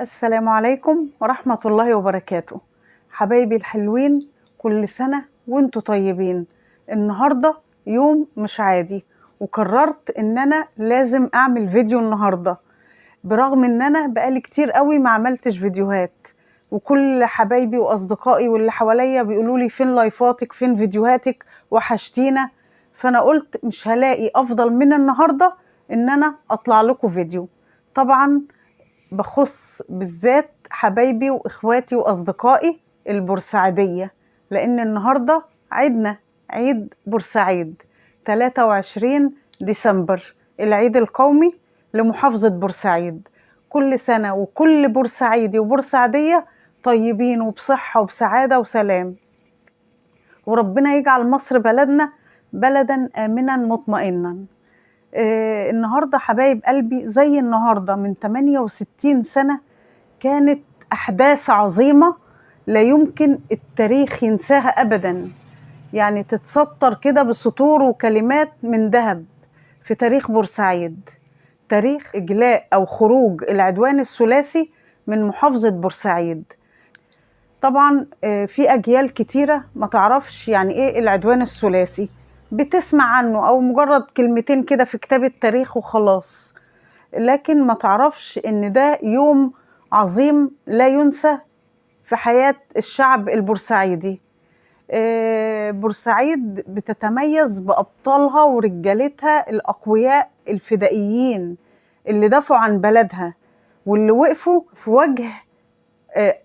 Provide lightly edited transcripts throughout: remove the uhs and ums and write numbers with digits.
السلام عليكم ورحمة الله وبركاته. حبايبي الحلوين، كل سنة وانتوا طيبين. النهاردة يوم مش عادي، وقررت ان انا لازم اعمل فيديو النهاردة، برغم ان انا بقالي كتير قوي ما عملتش فيديوهات، وكل حبايبي واصدقائي واللي حواليا بيقولوا لي فين لايفاتك، فين فيديوهاتك، وحشتينا. فانا قلت مش هلاقي افضل من النهاردة ان انا اطلع لكم فيديو. طبعا بخص بالذات حبايبي واخواتي واصدقائي البورسعيدية، لان النهاردة عيدنا، عيد بورسعيد 23 ديسمبر، العيد القومي لمحافظة بورسعيد. كل سنة وكل بورسعيدي وبورسعيدية طيبين وبصحة وبسعادة وسلام، وربنا يجعل مصر بلدنا بلدا آمنا مطمئنا. النهاردة حبايب قلبي زي النهاردة من 68 سنة كانت أحداث عظيمة لا يمكن التاريخ ينساها أبدا، يعني تتسطر كده بسطور وكلمات من ذهب في تاريخ بورسعيد، تاريخ إجلاء أو خروج العدوان الثلاثي من محافظة بورسعيد. طبعا في أجيال كتيرة ما تعرفش يعني إيه العدوان الثلاثي، بتسمع عنه أو مجرد كلمتين كده في كتاب التاريخ وخلاص، لكن ما تعرفش إن ده يوم عظيم لا ينسى في حياة الشعب البورسعيدي. بورسعيد بتتميز بأبطالها ورجالتها الأقوياء الفدائيين اللي دافعوا عن بلدها، واللي وقفوا في وجه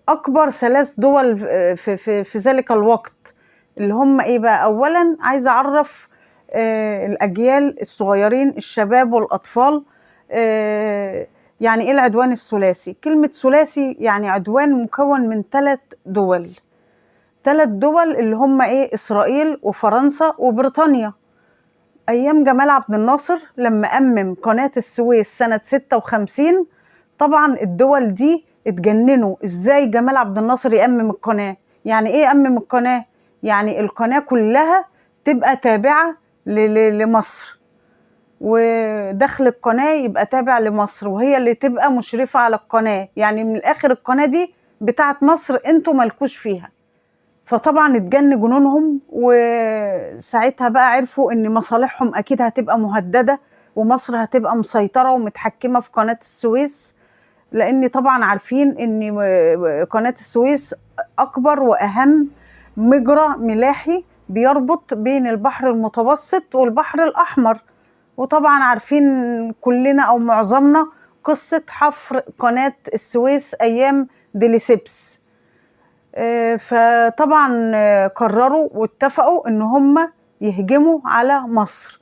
أكبر 3 دول في ذلك الوقت، اللي هم إيه بقى؟ أولا عايزة أعرف الأجيال الصغيرين، الشباب والأطفال، يعني إيه العدوان الثلاثي؟ كلمة ثلاثي يعني عدوان مكون من 3 دول، 3 دول اللي هم إيه؟ إسرائيل وفرنسا وبريطانيا. أيام جمال عبد الناصر لما أمم قناة السويس سنة 56، طبعا الدول دي اتجننوا ازاي جمال عبد الناصر يأمم القناة. يعني ايه أمم القناة؟ يعني القناة كلها تبقى تابعة لمصر، ودخل القناة يبقى تابع لمصر، وهي اللي تبقى مشرفة على القناة، يعني من الآخر القناة دي بتاعت مصر، انتوا مالكوش فيها. فطبعا اتجن جنونهم، وساعتها بقى عرفوا ان مصالحهم اكيد هتبقى مهددة، ومصر هتبقى مسيطرة ومتحكمة في قناة السويس، لان طبعا عارفين ان قناة السويس اكبر واهم مجرى ملاحي بيربط بين البحر المتوسط والبحر الاحمر. وطبعا عارفين كلنا او معظمنا قصة حفر قناة السويس ايام ديليسيبس. فطبعا قرروا واتفقوا ان هم يهجموا على مصر،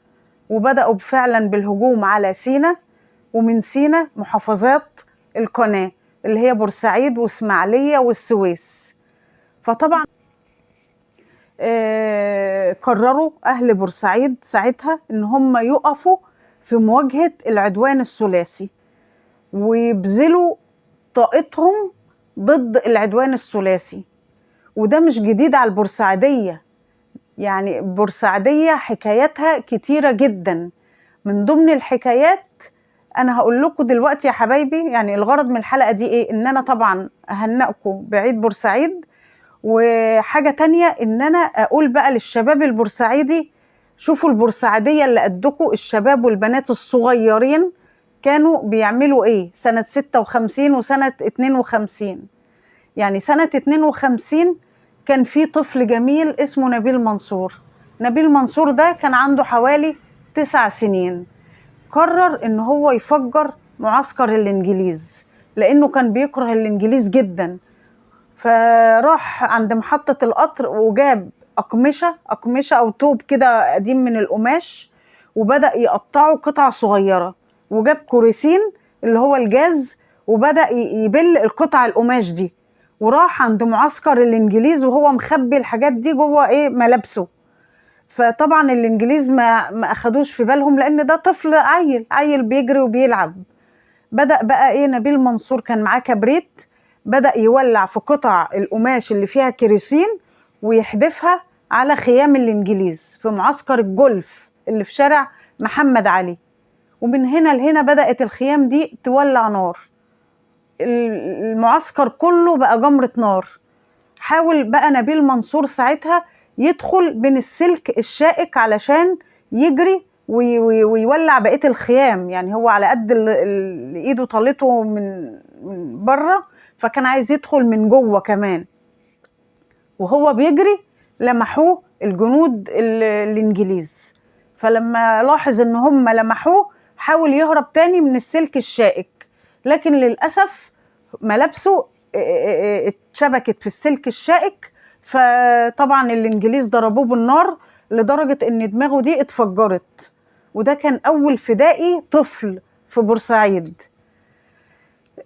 وبدأوا فعلا بالهجوم على سيناء، ومن سيناء محافظات القناة اللي هي بورسعيد واسماعيلية والسويس. فطبعا قرروا أهل بورسعيد ساعتها إن هم يقفوا في مواجهة العدوان الثلاثي، ويبذلوا طاقتهم ضد العدوان الثلاثي. وده مش جديد على البورسعيدية، يعني بورسعيدية حكاياتها كتيرة جدا. من ضمن الحكايات انا هقول لكم دلوقتي يا حبايبي، يعني الغرض من الحلقة دي ايه؟ ان انا طبعا اهنئكم بعيد بورسعيد، وحاجة تانية ان انا اقول بقى للشباب البورسعيدي، شوفوا البورسعيدية اللي قدكم، الشباب والبنات الصغيرين كانوا بيعملوا ايه سنة 56 وسنة 52. يعني سنة 52 كان في طفل جميل اسمه نبيل منصور. نبيل منصور ده كان عنده حوالي 9 سنين. قرر ان هو يفجر معسكر الانجليز، لانه كان بيكره الانجليز جدا. فراح عند محطة القطر وجاب أقمشة أو توب كده قديم من القماش، وبدأ يقطعه قطع صغيرة، وجاب كوريسين اللي هو الجاز، وبدأ يبل القطع القماش دي، وراح عند معسكر الانجليز وهو مخبي الحاجات دي جوه ايه ملابسه. فطبعا الانجليز ما اخدوش في بالهم، لان ده طفل عيل بيجري وبيلعب. بدأ بقى ايه نبيل منصور كان معاه كبريت، بدأ يولع في قطع القماش اللي فيها كيروسين ويحدفها على خيام الانجليز في معسكر الجولف اللي في شارع محمد علي. ومن هنا لهنا بدأت الخيام دي تولع نار. المعسكر كله بقى جمرة نار. حاول بقى نبيل منصور ساعتها يدخل بين السلك الشائك علشان يجري ويولع بقية الخيام، يعني هو على قد اللي ايده طالته من بره، فكان عايز يدخل من جوه كمان. وهو بيجري لمحوه الجنود الانجليز، فلما لاحظ ان هم لمحوه حاول يهرب تاني من السلك الشائك، لكن للأسف ملابسه اتشبكت في السلك الشائك، فطبعا الانجليز ضربوه بالنار لدرجة ان دماغه دي اتفجرت. وده كان اول فدائي طفل في بورسعيد.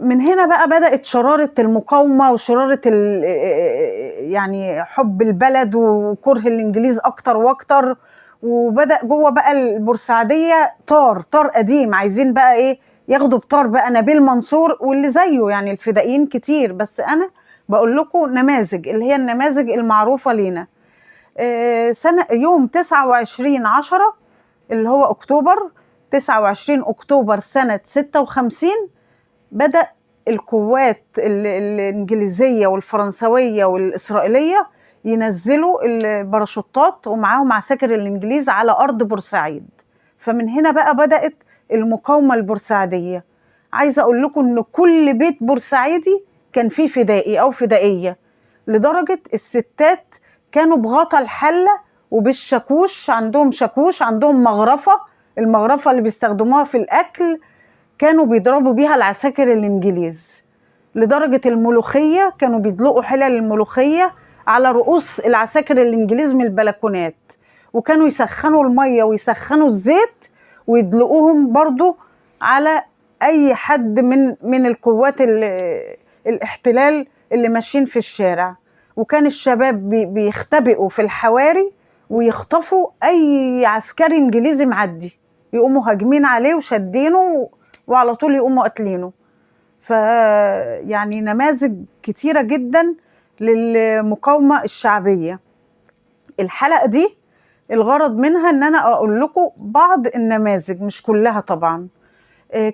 من هنا بقى بدأت شرارة المقاومة وشرارة يعني حب البلد وكره الانجليز اكتر واكتر. وبدأ جوه بقى البورسعيدية طار قديم، عايزين بقى ايه ياخدوا بطار بقى نبيل منصور واللي زيه، يعني الفدائيين كتير، بس انا بقول لكم نماذج اللي هي النماذج المعروفة لينا. سنة يوم 29/10 اللي هو اكتوبر، 29 اكتوبر سنة 56 بدأ القوات الانجليزية والفرنسوية والاسرائيلية ينزلوا الباراشوتات ومعاهم عساكر الانجليز على ارض بورسعيد. فمن هنا بقى بدأت المقاومة البورسعيدية. عايزة اقول لكم ان كل بيت بورسعيدي كان فيه فدائي او فدائية، لدرجة الستات كانوا بغطا الحلة وبالشاكوش، عندهم شاكوش، عندهم مغرفة، المغرفة اللي بيستخدموها في الاكل كانوا بيضربوا بيها العساكر الانجليز. لدرجة الملوخية كانوا بيدلقوا حلل الملوخية على رؤوس العساكر الانجليز من البلكونات، وكانوا يسخنوا المية ويسخنوا الزيت ويدلقوهم برضو على اي حد من القوات الاحتلال اللي ماشيين في الشارع. وكان الشباب بيختبئوا في الحواري ويخطفوا اي عسكري انجليزي معدي، يقوموا هاجمين عليه وشدينه وعلى طول يقوموا قاتلينه. فيعني نماذج كتيرة جدا للمقاومة الشعبية. الحلقة دي الغرض منها ان انا اقول لكم بعض النماذج، مش كلها طبعا.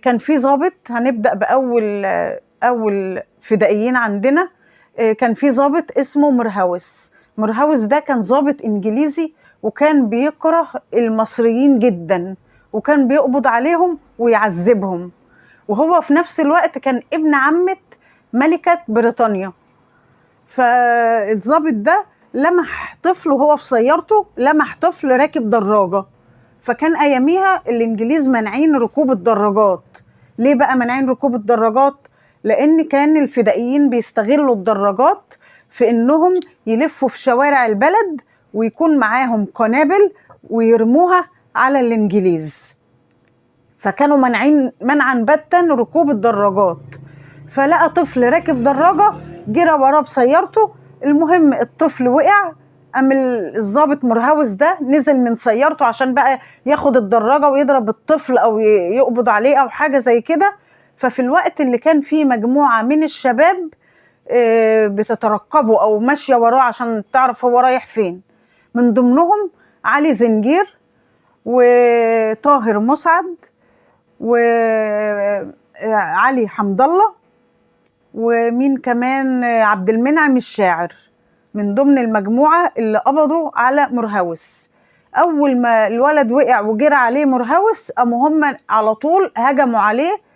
كان في ضابط، هنبدأ بأول فدائيين عندنا. كان في ضابط اسمه مرهوس. مرهوس ده كان ضابط انجليزي وكان بيكره المصريين جدا، وكان بيقبض عليهم ويعذبهم، وهو في نفس الوقت كان ابن عمة ملكة بريطانيا. فالضابط ده لمح طفل وهو في سيارته، لمح طفل راكب دراجة. فكان اياميها الانجليز منعين ركوب الدراجات. ليه بقى منعين ركوب الدراجات؟ لان كان الفدائيين بيستغلوا الدراجات في انهم يلفوا في شوارع البلد ويكون معاهم قنابل ويرموها على الانجليز، فكانوا منعين منعا باتا ركوب الدراجات. فلقى طفل راكب دراجة، جرى وراه بسيارته. المهم الطفل وقع، قام الضابط مرهوس ده نزل من سيارته عشان بقى ياخد الدراجة ويضرب الطفل او يقبض عليه او حاجة زي كده. ففي الوقت اللي كان فيه مجموعة من الشباب بتترقبه او ماشية وراه عشان تعرف هو رايح فين، من ضمنهم علي زنجير وطاهر مسعد وعلي حمد الله ومين كمان عبد المنعم الشاعر، من ضمن المجموعة اللي قبضوا على مرهوس. أول ما الولد وقع وجرى عليه مرهوس، قاموا هم على طول هجموا عليه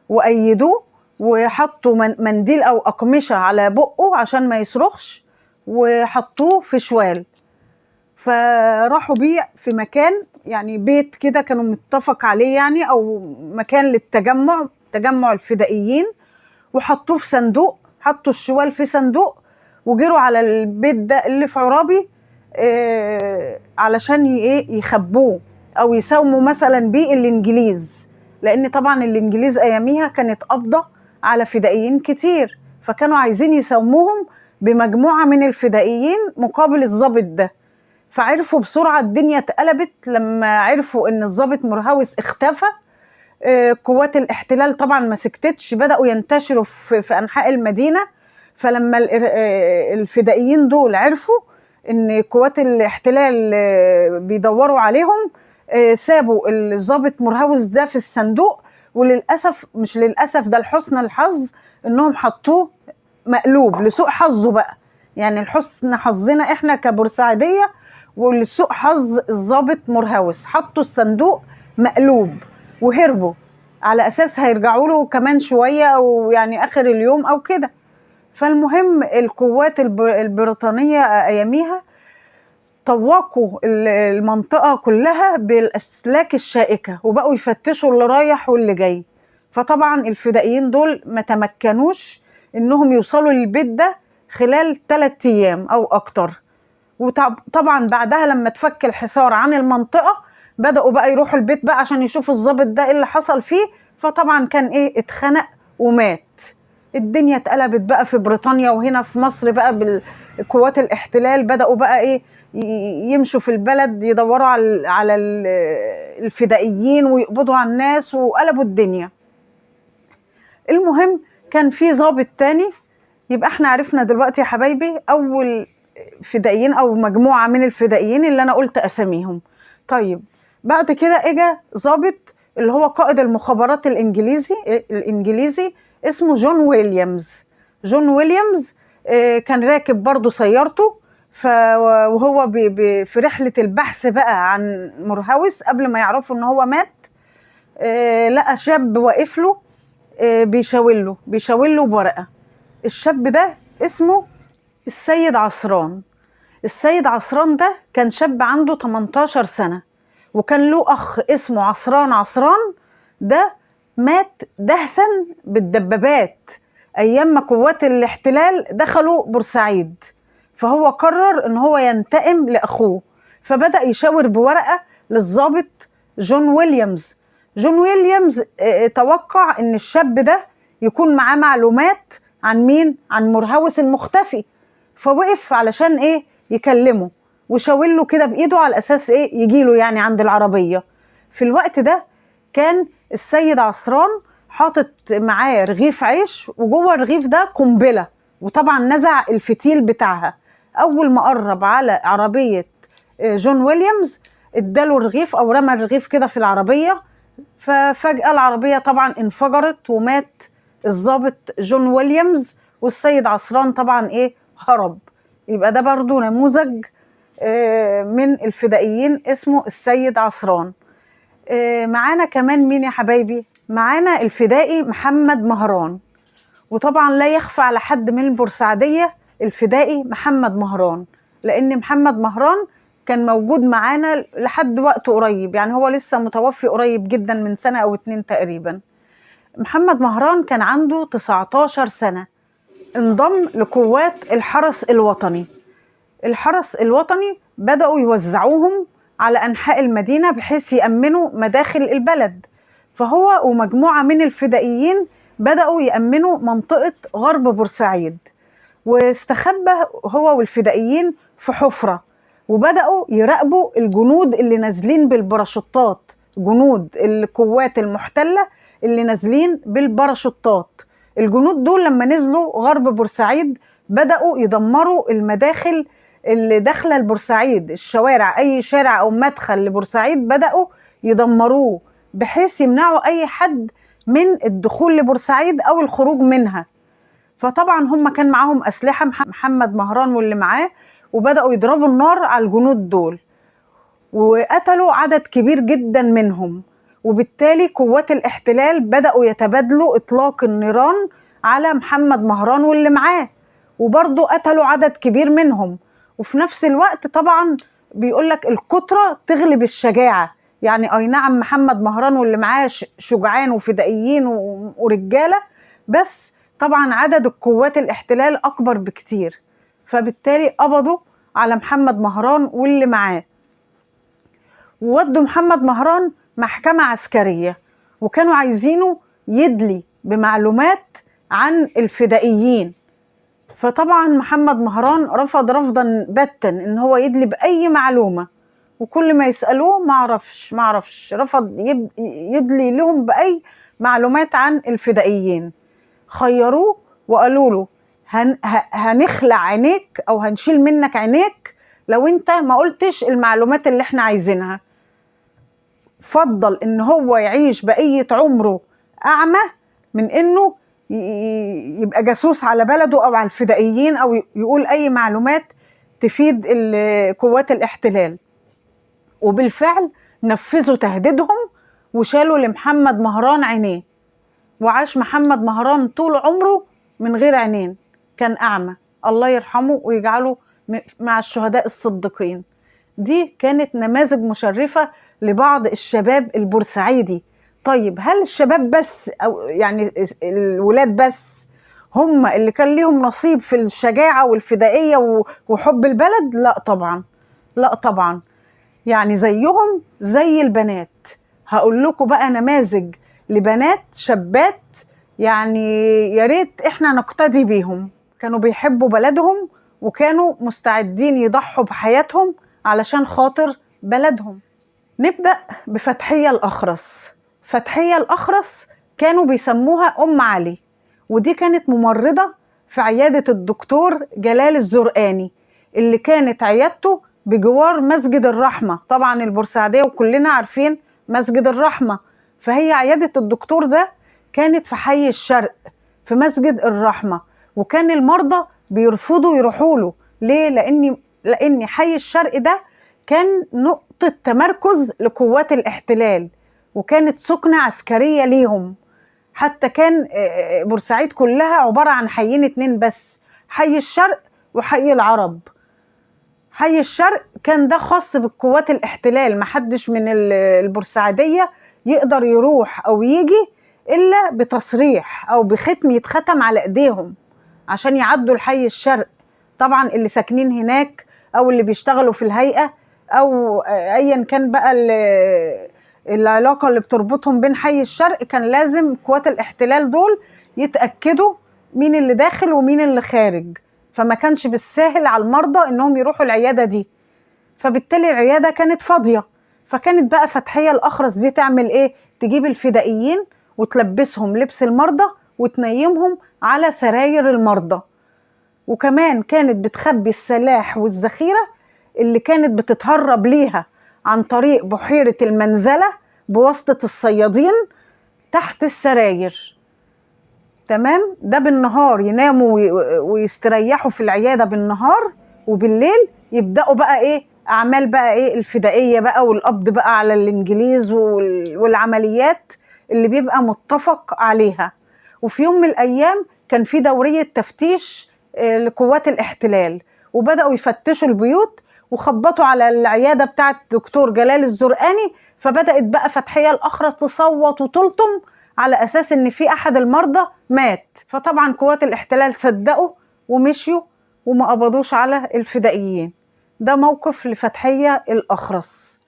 وأيدوه وحطوا منديل أو أقمشة على بقه عشان ما يصرخش، وحطوه في شوال. فراحوا بيه في مكان، يعني بيت كده كانوا متفق عليه، يعني أو مكان للتجمع، تجمع الفدائيين، وحطوه في صندوق، حطوا الشوال في صندوق وجروا على البيت ده اللي في عرابي علشان يخبوه او يساوموا مثلا بيه الانجليز، لان طبعا الانجليز اياميها كانت قابضه على فدائيين كتير، فكانوا عايزين يساوموهم بمجموعه من الفدائيين مقابل الضابط ده. فعرفوا بسرعه، الدنيا اتقلبت لما عرفوا ان الضابط مرهوس اختفى. قوات الاحتلال طبعا ما سكتتش، بدأوا ينتشروا في أنحاء المدينة. فلما الفدائيين دول عرفوا ان قوات الاحتلال بيدوروا عليهم، سابوا الضابط مرهوس ده في الصندوق وللاسف مش للاسف، ده لحسن الحظ انهم حطوه مقلوب لسوء حظه بقى، يعني لحسن حظنا احنا كبورسعيديه ولسوء حظ الضابط مرهوس، حطوا الصندوق مقلوب وهربوا على اساس هيرجعوا له كمان شويه او يعني اخر اليوم او كده. فالمهم القوات البريطانيه اياميها طوقوا المنطقه كلها بالاسلاك الشائكه، وبقوا يفتشوا اللي رايح واللي جاي. فطبعا الفدائيين دول ما تمكنوش انهم يوصلوا للبيت ده خلال 3 ايام او اكتر. وطبعا بعدها لما تفك الحصار عن المنطقه بداوا بقى يروحوا البيت بقى عشان يشوفوا الضابط ده ايه اللي حصل فيه. فطبعا كان ايه، اتخنق ومات. الدنيا اتقلبت بقى في بريطانيا، وهنا في مصر بقى بالقوات الاحتلال بداوا بقى ايه يمشوا في البلد يدوروا على الفدائيين ويقبضوا على الناس، وقلبوا الدنيا. المهم كان في ضابط تاني. يبقى احنا عرفنا دلوقتي يا حبايبي اول فدائيين او مجموعه من الفدائيين اللي انا قلت اساميهم. طيب بعد كده اجى ضابط اللي هو قائد المخابرات الانجليزي اسمه جون ويليامز. جون ويليامز كان راكب برضه سيارته، وهو في رحله البحث بقى عن مرهوس قبل ما يعرفوا ان هو مات. لقى شاب واقف له بيشاور له بورقه. الشاب ده اسمه السيد عصران. السيد عصران ده كان شاب عنده 18 سنة، وكان له أخ اسمه عصران. ده مات دهسا بالدبابات أيام ما قوات الاحتلال دخلوا بورسعيد. فهو قرر إن هو ينتقم لأخوه، فبدأ يشاور بورقة للضابط جون ويليامز. جون ويليامز توقع إن الشاب ده يكون معاه معلومات عن مين؟ عن مرهوس المختفي. فوقف علشان ايه يكلمه، وشاور له كده بايده على اساس ايه يجيله يعني عند العربيه. في الوقت ده كان السيد عصران حاطط معاه رغيف عيش، وجوه الرغيف ده قنبله، وطبعا نزع الفتيل بتاعها. اول ما قرب على عربيه جون ويليامز اداله الرغيف او رمى الرغيف كده في العربيه. ففجاه العربيه طبعا انفجرت ومات الضابط جون ويليامز، والسيد عصران طبعا ايه هرب. يبقى ده برضو نموذج من الفدائيين اسمه السيد عصران. معانا كمان مين يا حبايبي؟ معانا الفدائي محمد مهران. وطبعا لا يخفى على حد من البورسعيدية الفدائي محمد مهران، لان محمد مهران كان موجود معانا لحد وقت قريب، يعني هو لسه متوفي قريب جدا من سنة او 2 تقريبا. محمد مهران كان عنده 19 سنة، انضم لقوات الحرس الوطني. الحرس الوطني بدأوا يوزعوهم على أنحاء المدينة بحيث يأمنوا مداخل البلد. فهو ومجموعة من الفدائيين بدأوا يأمنوا منطقة غرب بورسعيد، واستخبى هو والفدائيين في حفرة، وبدأوا يراقبوا الجنود اللي نازلين بالباراشوتات، جنود القوات المحتلة اللي نازلين بالباراشوتات. الجنود دول لما نزلوا غرب بورسعيد بدأوا يدمروا المداخل اللي داخله لبورسعيد، الشوارع، اي شارع او مدخل لبورسعيد بدأوا يدمروه بحيث يمنعوا اي حد من الدخول لبورسعيد او الخروج منها. فطبعا هم كان معاهم اسلحه محمد مهران واللي معاه، وبدأوا يضربوا النار على الجنود دول، وقتلوا عدد كبير جدا منهم. وبالتالي قوات الاحتلال بدأوا يتبادلوا إطلاق النيران على محمد مهران واللي معاه، وبرضه قتلوا عدد كبير منهم. وفي نفس الوقت طبعا بيقولك الكترة تغلب الشجاعة، يعني أي نعم محمد مهران واللي معاه شجعان وفدائيين ورجالة، بس طبعا عدد القوات الاحتلال أكبر بكتير. فبالتالي قبضوا على محمد مهران واللي معاه، وودوا محمد مهران محكمة عسكرية، وكانوا عايزينه يدلي بمعلومات عن الفدائيين. فطبعا محمد مهران رفض رفضا باتا ان هو يدلي بأي معلومة، وكل ما يسألوه معرفش، رفض يدلي لهم بأي معلومات عن الفدائيين. خيروه وقالوا له هنخلع عينيك او هنشيل منك عينيك لو انت ما قلتش المعلومات اللي احنا عايزينها. فضل ان هو يعيش بقية عمره أعمى من إنه يبقى جاسوس على بلده أو على الفدائيين أو يقول أي معلومات تفيد قوات الاحتلال. وبالفعل نفذوا تهديدهم وشالوا لمحمد مهران عينيه، وعاش محمد مهران طول عمره من غير عينين، كان أعمى، الله يرحمه ويجعله مع الشهداء الصديقين. دي كانت نماذج مشرفة لبعض الشباب البورسعيدي. طيب هل الشباب بس أو يعني الولاد بس هم اللي كان ليهم نصيب في الشجاعة والفدائية وحب البلد؟ لا طبعا، لا طبعا، يعني زيهم زي البنات. هقول لكم بقى نماذج لبنات شابات يعني يا ريت احنا نقتدي بيهم، كانوا بيحبوا بلدهم وكانوا مستعدين يضحوا بحياتهم علشان خاطر بلدهم. نبدأ بفتحية الأخرس. فتحية الأخرس كانوا بيسموها أم علي، ودي كانت ممرضة في عيادة الدكتور جلال الزرقاني اللي كانت عيادته بجوار مسجد الرحمة. طبعا البورسعيدية وكلنا عارفين مسجد الرحمة، فهي عيادة الدكتور ده كانت في حي الشرق في مسجد الرحمة، وكان المرضى بيرفضوا يروحوا له. ليه؟ لأن حي الشرق ده كان نقطة تمركز لقوات الاحتلال، وكانت سكنة عسكرية ليهم. حتى كان بورسعيد كلها عبارة عن حيين 2 بس، حي الشرق وحي العرب. حي الشرق كان ده خاص بالقوات الاحتلال، محدش من البورسعيدية يقدر يروح أو يجي إلا بتصريح أو بختم يتختم على إيديهم عشان يعدوا الحي الشرق. طبعا اللي ساكنين هناك أو اللي بيشتغلوا في الهيئة أو أيا كان بقى العلاقة اللي بتربطهم بين حي الشرق، كان لازم قوات الاحتلال دول يتأكدوا مين اللي داخل ومين اللي خارج، فما كانش بالساهل على المرضى انهم يروحوا العيادة دي، فبالتالي العيادة كانت فاضية. فكانت بقى فتحية الأخرس دي تعمل ايه؟ تجيب الفدائيين وتلبسهم لبس المرضى وتنيمهم على سراير المرضى، وكمان كانت بتخبي السلاح والذخيرة اللي كانت بتتهرب ليها عن طريق بحيرة المنزلة بواسطة الصيادين تحت السراير. تمام؟ ده بالنهار يناموا ويستريحوا في العيادة بالنهار، وبالليل يبدأوا بقى ايه؟ أعمال بقى ايه؟ الفدائية بقى والقبض بقى على الإنجليز والعمليات اللي بيبقى متفق عليها. وفي يوم من الأيام كان في دورية تفتيش لقوات الاحتلال، وبدأوا يفتشوا البيوت وخبطوا على العيادة بتاعت دكتور جلال الزرقاني، فبدأت بقى فتحية الأخرس تصوت وتلطم على أساس إن في أحد المرضى مات. فطبعا قوات الاحتلال صدقوا ومشيوا وما قبضوش على الفدائيين. ده موقف لفتحية الأخرس.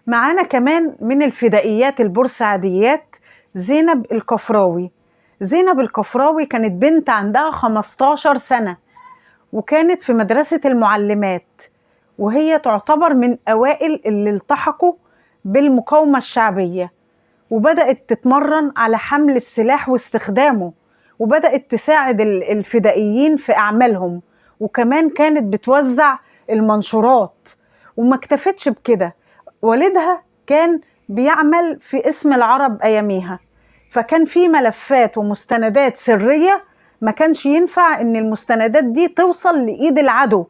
معانا كمان من الفدائيات البورسعيديات زينب الكفراوي. زينب الكفراوي كانت بنت عندها 15 سنة، وكانت في مدرسة المعلمات، وهي تعتبر من أوائل اللي التحقوا بالمقاومة الشعبية، وبدأت تتمرن على حمل السلاح واستخدامه، وبدأت تساعد الفدائيين في أعمالهم، وكمان كانت بتوزع المنشورات. وما اكتفتش بكده، والدها كان بيعمل في اسم العرب أياميها، فكان في ملفات ومستندات سرية ما كانش ينفع ان المستندات دي توصل لإيد العدو،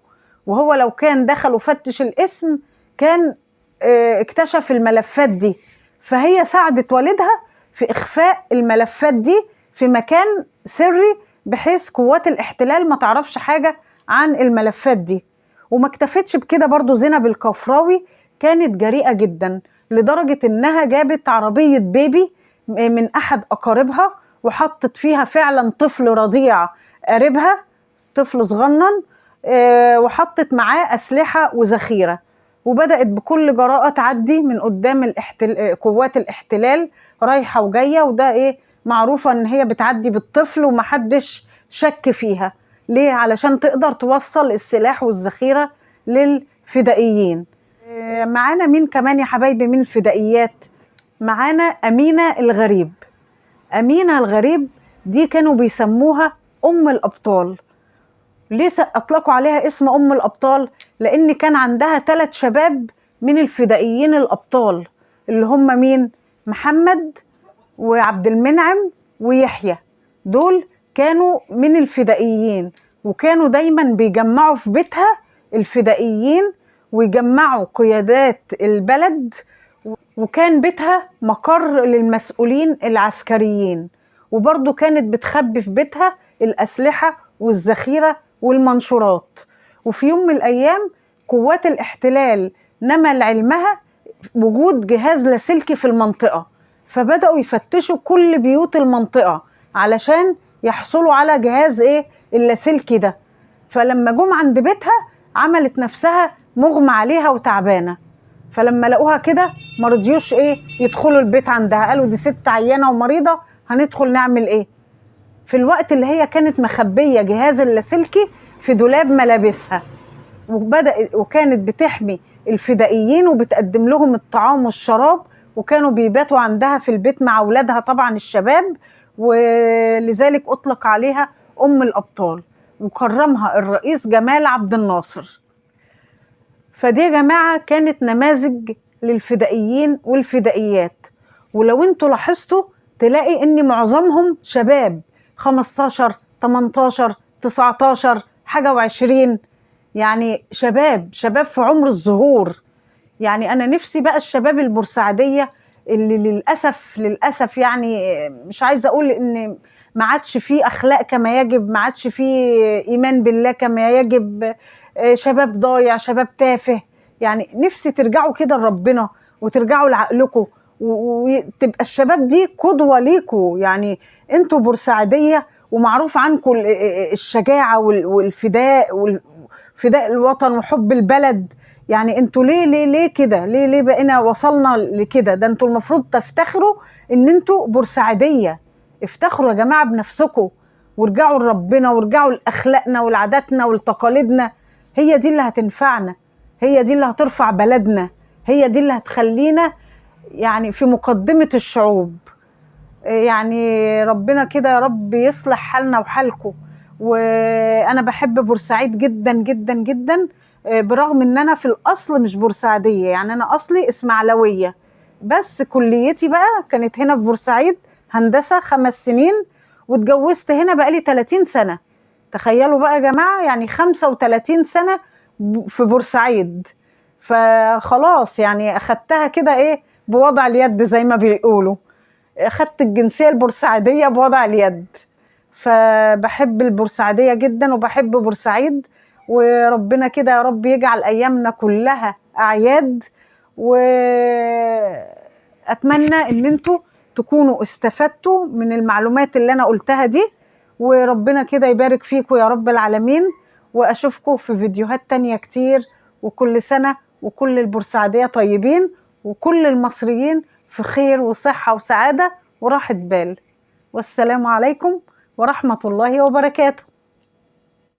وهو لو كان دخل وفتش الاسم كان اكتشف الملفات دي. فهي ساعدت والدها في إخفاء الملفات دي في مكان سري بحيث قوات الاحتلال ما تعرفش حاجة عن الملفات دي. وما اكتفتش بكده برضو، زينب الكفراوي كانت جريئة جدا لدرجة انها جابت عربية بيبي من احد اقاربها وحطت فيها فعلا طفل رضيع قريبها، طفل صغنن، وحطت معاه اسلحة وذخيرة، وبدأت بكل جراءة تعدي من قدام قوات الاحتلال رايحة وجاية. وده ايه؟ معروفة ان هي بتعدي بالطفل ومحدش شك فيها. ليه؟ علشان تقدر توصل السلاح والذخيرة للفدائيين. معانا مين كمان يا حبايبي من الفدائيات؟ معانا أمينة الغريب. أمينة الغريب دي كانوا بيسموها أم الأبطال. ليه أطلقوا عليها اسم أم الأبطال؟ لأن كان عندها 3 شباب من الفدائيين الأبطال، اللي هم مين؟ محمد وعبد المنعم ويحيى، دول كانوا من الفدائيين، وكانوا دايما بيجمعوا في بيتها الفدائيين ويجمعوا قيادات البلد، وكان بيتها مقر للمسؤولين العسكريين، وبرضو كانت بتخبي في بيتها الأسلحة والذخيرة والمنشورات. وفي يوم من الأيام قوات الاحتلال نمى علمها وجود جهاز لاسلكي في المنطقة، فبدأوا يفتشوا كل بيوت المنطقة علشان يحصلوا على جهاز اللاسلكي ده. فلما جم عند بيتها عملت نفسها مغمى عليها وتعبانة، فلما لقوها كده مرضيوش يدخلوا البيت عندها، قالوا دي ست عيانة ومريضة، هندخل نعمل ايه؟ في الوقت اللي هي كانت مخبية جهاز اللاسلكي في دولاب ملابسها، وكانت بتحمي الفدائيين وبتقدم لهم الطعام والشراب، وكانوا بيباتوا عندها في البيت مع أولادها طبعا الشباب، ولذلك أطلق عليها أم الأبطال، وكرمها الرئيس جمال عبد الناصر. فدي يا جماعة كانت نماذج للفدائيين والفدائيات. ولو انتوا لاحظتوا تلاقي ان معظمهم شباب 15 18 19 حاجة و20، يعني شباب في عمر الظهور. يعني انا نفسي بقى الشباب البورسعيدية اللي للأسف يعني مش عايزة اقول ان ما عادش فيه اخلاق كما يجب، ما عادش فيه ايمان بالله كما يجب، شباب ضايع، شباب تافه. يعني نفسي ترجعوا كده لربنا وترجعوا لعقلكم، وتبقى الشباب دي قدوة ليكوا. يعني انتوا بورسعيدية ومعروف عنكم الشجاعة والفداء الوطن وحب البلد. يعني انتوا ليه كده؟ ليه بقينا وصلنا لكده؟ ده انتوا المفروض تفتخروا ان انتوا بورسعيدية. افتخروا يا جماعة بنفسكم، وارجعوا لربنا، وارجعوا لأخلاقنا ولعاداتنا ولتقاليدنا. هي دي اللي هتنفعنا، هي دي اللي هترفع بلدنا، هي دي اللي هتخلينا يعني في مقدمة الشعوب. يعني ربنا كده يا رب يصلح حالنا وحالكم. وأنا بحب بورسعيد جدا جدا جدا، برغم ان انا في الاصل مش بورسعيدية، يعني انا اصلي اسماعيلوية، بس كليتي بقى كانت هنا في بورسعيد، هندسة 5 سنين، واتجوزت هنا بقالي 30 سنة. تخيلوا بقى يا جماعة، يعني 35 سنة في بورسعيد. فخلاص يعني اخدتها كده بوضع اليد زي ما بيقولوا، اخدت الجنسية البورسعيدية بوضع اليد. فبحب البورسعيدية جدا وبحب بورسعيد، وربنا كده يا رب يجعل ايامنا كلها اعياد. واتمنى ان انتوا تكونوا استفدتوا من المعلومات اللي انا قلتها دي، وربنا كده يبارك فيكم يا رب العالمين. واشوفكم في فيديوهات تانية كتير، وكل سنة وكل البورسعيدية طيبين، وكل المصريين في خير وصحة وسعادة وراحة بال. والسلام عليكم ورحمة الله وبركاته.